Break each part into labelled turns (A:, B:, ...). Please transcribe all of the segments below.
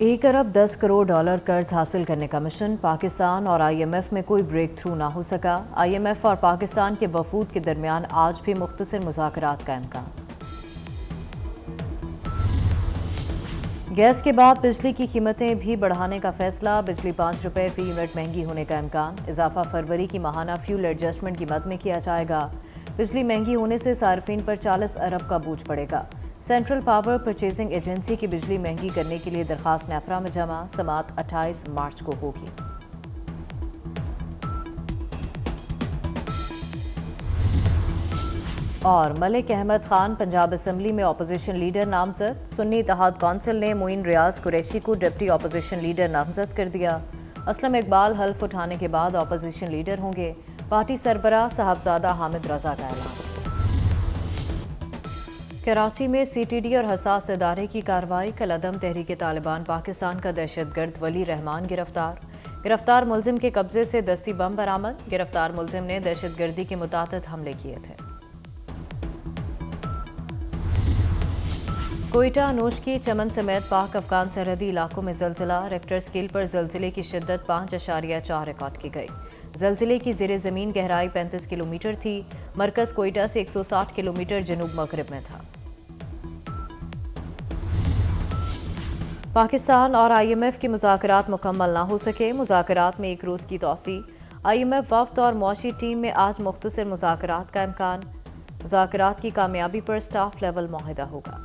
A: 1 अरब 10 crore dollar कर्ज हासिल करने का मिशन, पाकिस्तान और IMF में कोई ब्रेक थ्रू ना हो सका। IMF और पाकिस्तान के वफूद के दरमियान आज भी मुख्तसर मुज़ाकरात का इम्कान। गैस के बाद बिजली की कीमतें भी बढ़ाने का फैसला, बिजली 5 रुपये फी यूनिट महंगी होने का इम्कान। इजाफा फरवरी की माहाना फ्यूल एडजस्टमेंट की मद में किया जाएगा। बिजली महंगी होने से सार्फिन पर 40 अरब का बोझ पड़ेगा। सेंट्रल पावर परचेजिंग एजेंसी की बिजली महंगी करने के लिए दरखास्त नेपरा में जमा, समाअत 28 मार्च को होगी। और मलिक अहमद खान पंजाब असम्बली में अपोजिशन लीडर नामजद। सुन्नी इत्तेहाद कौंसिल ने मोइन रियाज कुरैशी को डिप्टी अपोजिशन लीडर नामजद कर दिया। असलम इकबाल हल्फ उठाने के बाद अपोजिशन लीडर होंगे। पार्टी सरबराह साहबजादा हामिद रजा का ऐलान। कराची में CTD और हसास इदारे की कार्रवाई, कलअदम तहरीक तालिबान पाकिस्तान का दहशतगर्द वली रहमान गिरफ्तार मुलजिम के कब्जे से दस्ती बम बरामद। गिरफ्तार मुलजिम ने दहशतगर्दी के मुताबिक हमले किए थे। कोयटा, नोशकी, चमन समेत पाक अफगान सरहदी इलाकों में ज़लज़ला, रेक्टर स्केल पर ज़लज़ले की शिद्दत 5.4 रिकॉर्ड की गई। ज़लज़ले की ज़ेरे ज़मीन गहराई 35 किलोमीटर थी। मरकज़ कोयटा से 160 किलोमीटर जनूब मगरिब में था। पाकिस्तान और IMF के मुज़ाकरात मुकम्मल ना हो सके, मुज़ाकरात में 1 रोज़ की तौसी। IMF वफ़द और मुआशी टीम में आज मुख्तसर मुज़ाकरात का इम्कान। मुज़ाकरात की कामयाबी पर स्टाफ लेवल मुआहिदा होगा।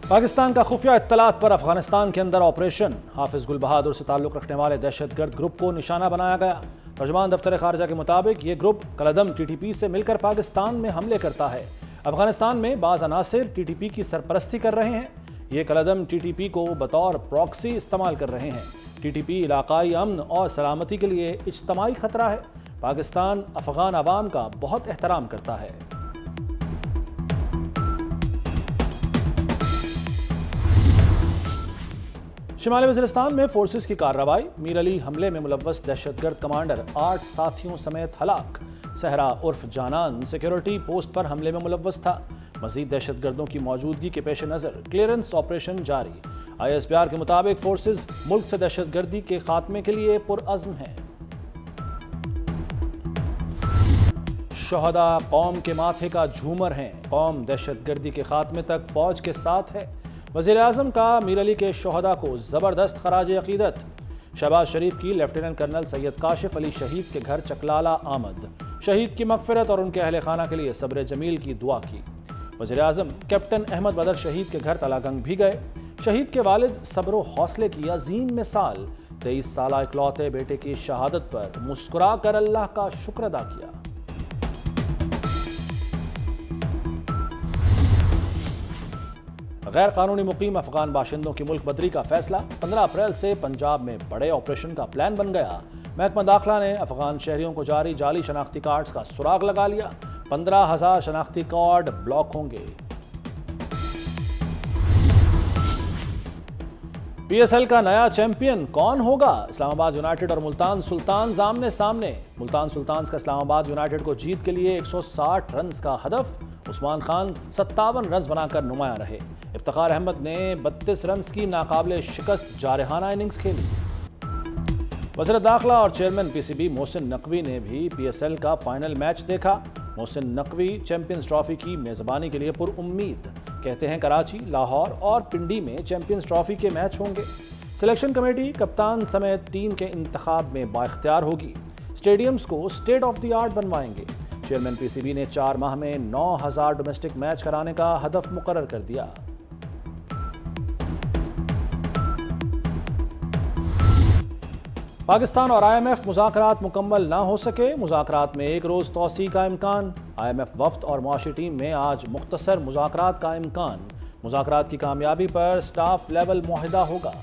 B: पाकिस्तान का खुफिया इत्तलात पर अफगानिस्तान के अंदर ऑपरेशन, हाफिज गुल बहादुर से ताल्लुक़ रखने वाले दहशतगर्द ग्रुप को निशाना बनाया गया। तर्जुमान दफ्तर खारजा के मुताबिक ये ग्रुप कलअदम TTP से मिलकर पाकिस्तान में हमले करता है। अफगानिस्तान में बाज़ अनासिर TTP की सरपरस्ती कर रहे हैं। ये कलअदम TTP को बतौर प्रॉक्सी इस्तेमाल कर रहे हैं। TTP इलाकाई अमन और सलामती के लिए इज्तमाई खतरा है। पाकिस्तान अफगान अवाम का बहुत एहतराम करता है। शिमाली वज़ीरिस्तान में फोर्सेस की कार्रवाई, मीर अली हमले में मुलव्वस दहशतगर्द कमांडर 8 साथियों समेत हलाक। सहरा उर्फ जानान सिक्योरिटी पोस्ट पर हमले में मुलव्वस था। मजीद दहशतगर्दों की मौजूदगी के पेश नज़र क्लियरेंस ऑपरेशन जारी। ISPR के मुताबिक फोर्सेस मुल्क से दहशतगर्दी के खात्मे के लिए पुरअज़्म हैं। शोहदा कौम के माथे का झूमर हैं। कौम दहशतगर्दी के खात्मे तक फौज के साथ है। वज़ीर आज़म का मीर अली के शोहदा को ज़बरदस्त खराज अक़ीदत। शहबाज शरीफ की लेफ्टिनेंट कर्नल सैयद काशिफ अली शहीद के घर चकलाला आमद। शहीद की मग़फ़िरत और उनके अहले खाना के लिए सब्र जमील की दुआ की। वज़ीर आज़म कैप्टन अहमद बदर शहीद के घर तलागंग भी गए। शहीद के वालिद सब्र हौसले की अजीम मिसाल। 23 साला इकलौते बेटे की शहादत पर मुस्कुरा कर अल्लाह का शुक्र अदा किया। गैर कानूनी मुकीम अफगान बाशिंदों की मुल्क बदरी का फैसला, 15 अप्रैल से पंजाब में बड़े ऑपरेशन का प्लान बन गया। महकमा दाखिला ने अफगान शहरियों को जारी जाली शनाख्ती कार्ड्स का सुराग लगा लिया। 15,000 शनाख्ती कार्ड ब्लॉक होंगे। PSL का नया चैंपियन कौन होगा? इस्लामाबाद यूनाइटेड और मुल्तान सुल्तान्स आमने सामने। मुल्तान सुल्तान्स का इस्लामाबाद यूनाइटेड को जीत के लिए 160 रन का हदफ। उस्मान खान 57 रन बनाकर नुमाया रहे। इफ्तिखार अहमद ने 32 रन की नाकाबिले शिकस्त जारहाना इनिंग्स खेली। वज़ीर दाखिला और चेयरमैन PCB मोहसिन नकवी ने भी PSL का फाइनल मैच देखा। मोहसिन नकवी चैंपियंस ट्रॉफी की मेज़बानी के लिए पुरउम्मीद। कहते हैं कराची, लाहौर और पिंडी में चैंपियंस ट्रॉफी के मैच होंगे। सिलेक्शन कमेटी कप्तान समेत टीम के इंतखाब में बाइख्तियार होगी। स्टेडियम्स को स्टेट ऑफ द आर्ट बनवाएंगे। चेयरमैन PCB ने 4 माह में 9,000 डोमेस्टिक मैच कराने का हदफ मुकर्रर कर दिया। पाकिस्तान और IMF मुज़ाकरात मुकम्मल ना हो सके, मुज़ाकरात में 1 रोज़ तौसी का इम्कान। IMF वफ़द और मुआशी टीम में आज मुख्तसर मुज़ाकरात का इम्कान। मुज़ाकरात की कामयाबी पर स्टाफ लेवल मुआहिदा होगा।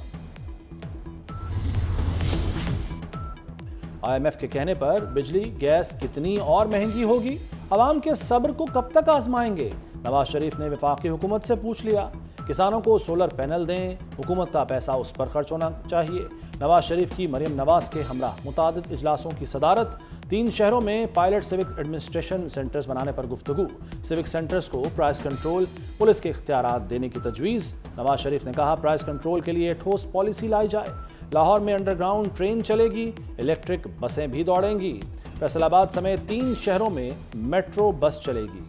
B: IMF के कहने पर बिजली गैस कितनी और महंगी होगी, अवाम के सब्र को कब तक आजमाएंगे? नवाज शरीफ ने वफाकी हुकूमत से पूछ लिया। किसानों को सोलर पैनल दें, हुकूमत का पैसा उस पर खर्च होना चाहिए। नवाज शरीफ की मरियम नवाज के हमरा मुतादिद इजलासों की सदारत। 3 शहरों में पायलट सिविक एडमिनिस्ट्रेशन सेंटर्स बनाने पर गुफ्तगू। सिविक सेंटर्स को प्राइस कंट्रोल, पुलिस के इख्तियारात देने की तजवीज़। नवाज शरीफ ने कहा प्राइस कंट्रोल के लिए ठोस पॉलिसी लाई जाए। लाहौर में अंडरग्राउंड ट्रेन चलेगी, इलेक्ट्रिक बसें भी दौड़ेंगी। फैसलाबाद समेत 3 शहरों में मेट्रो बस चलेगी।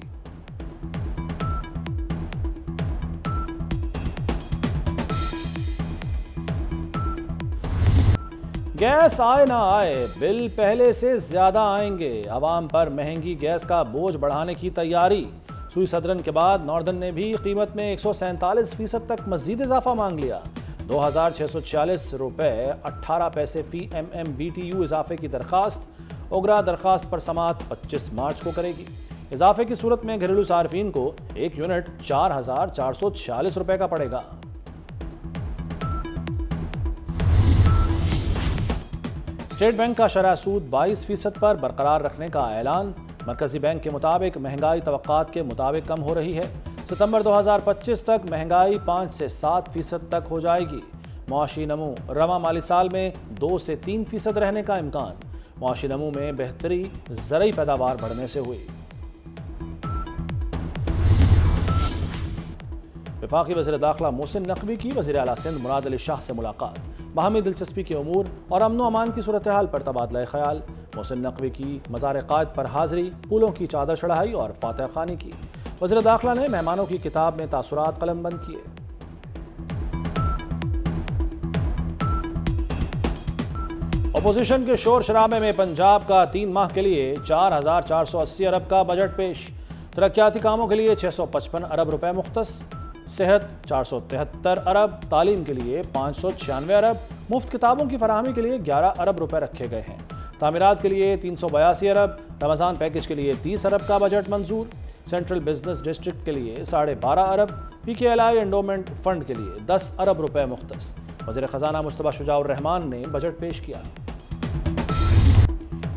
B: गैस आए ना आए, बिल पहले से ज्यादा आएंगे। अवाम पर महंगी गैस का बोझ बढ़ाने की तैयारी। सुई सदरन के बाद नॉर्दर्न ने भी कीमत में 147% तक मजीद इजाफा मांग लिया। 2646 रुपए 18 पैसे फी MMBTU इजाफे की दरखास्त। ओगरा दरखास्त पर समाअत 25 मार्च को करेगी। इजाफे की सूरत में घरेलू सार्फिन को 1 यूनिट 4446 रुपए का पड़ेगा। स्टेट बैंक का शरह सूद 22% पर बरकरार रखने का ऐलान। मरकजी बैंक के मुताबिक महंगाई तवक्कात के मुताबिक कम हो रही है। सितंबर 2025 तक महंगाई 5 से 7% तक हो जाएगी। मुआशी नमू रवा माली साल में 2 से 3% रहने का इम्कान। मुआशी नमू में बेहतरी ज़रई पैदावार बढ़ने से हुई। वफाकी वज़ीर दाखिला मोहसिन नकवी की वज़ीर आला सिंध मुराद अली शाह से मुलाकात। बाहमी दिलचस्पी के उमूर और अमन व अमान की सूरत हाल पर तबादला ख्याल। मोहसिन नकवी की मज़ार क़ायद पर हाज़री, फूलों की चादर चढ़ाई और फातिहा ख़ानी की। वज़ीर दाखिला ने मेहमानों की किताब में तासुरात कलमबंद किए। अपोजिशन के शोर शराबे में पंजाब का 3 माह के लिए 4480 अरब का बजट पेश। तरक्याती कामों के लिए 655 अरब रुपए मुख्तस। सेहत 473 अरब, तालीम के लिए 596 अरब, मुफ्त किताबों की फराहमी के लिए 11 अरब रुपए रखे गए हैं। तामीरात के लिए 382 अरब, रमज़ान पैकेज के लिए 30 अरब का बजट मंजूर। सेंट्रल बिजनेस डिस्ट्रिक्ट के लिए 12.5 अरब, PKLI एंडोमेंट फंड के लिए 10 अरब रुपए मुख्तस। वज़ीर ख़ज़ाना मुस्तफ़ा शुजाउर रहमान ने बजट पेश किया।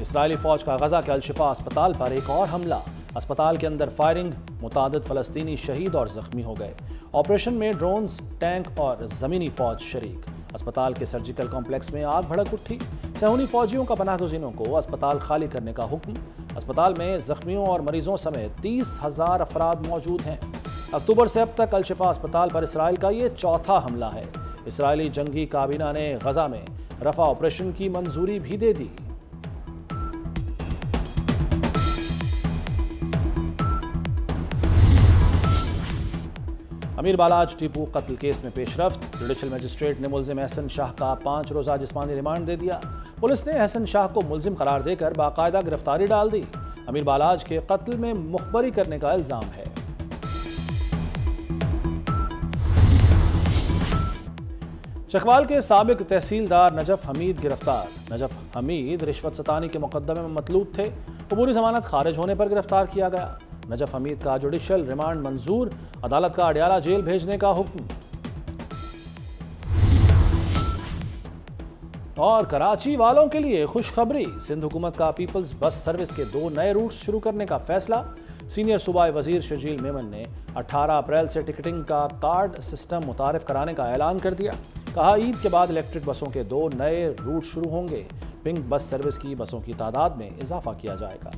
B: इस्राइली फ़ौज का गज़ा के अल-शिफा अस्पताल पर एक और हमला। अस्पताल के अंदर फायरिंग, मुतादिद फ़लस्तीनी शहीद और ज़ख्मी हो गए। ऑपरेशन में ड्रोन्स, टैंक और ज़मीनी फ़ौज शरीक। अस्पताल के सर्जिकल कॉम्प्लेक्स में आग भड़क उठी। सहूनी फ़ौजियों का पनाहगज़ीनों को अस्पताल खाली करने का हुक्म। अस्पताल में ज़ख्मियों और मरीजों समेत 30,000 अफराद मौजूद हैं। अक्टूबर से अब तक अल-शिफा अस्पताल पर इसराइल का ये चौथा हमला है। इसराइली जंगी काबीना ने गज़ा में रफ़ा ऑपरेशन की मंजूरी भी दे दी। अमीर बालाज टीपू कत्ल केस में पेशरफ्त। जुडिशल मजिस्ट्रेट ने मुल्जिम एहसन शाह का 5 रोज़ा जिस्मानी रिमांड दे दिया। पुलिस ने एहसन शाह को मुल्जिम करार देकर बाकायदा गिरफ्तारी डाल दी। अमीर बालाज के कत्ल में मुखबरी करने का इल्ज़ाम है। चकवाल के साबिक तहसीलदार नजफ हमीद गिरफ्तार। नजफ हमीद रिश्वत सतानी के मुकदमे में मतलूब थे। अबूरी जमानत खारिज होने पर गिरफ्तार किया गया। नजफ हमीद का जुडिशल रिमांड मंजूर, अदालत का अडियाला जेल भेजने का हुक्म। और कराची वालों के लिए खुशखबरी, सिंध हुकूमत का पीपल्स बस सर्विस के 2 नए रूट्स शुरू करने का फैसला। सीनियर सूबाई वजीर शर्जील मेमन ने 18 अप्रैल से टिकटिंग का कार्ड सिस्टम मुतारिफ कराने का ऐलान कर दिया। कहा ईद के बाद इलेक्ट्रिक बसों के 2 नए रूट शुरू होंगे। पिंक बस सर्विस की बसों की तादाद में इजाफा किया जाएगा।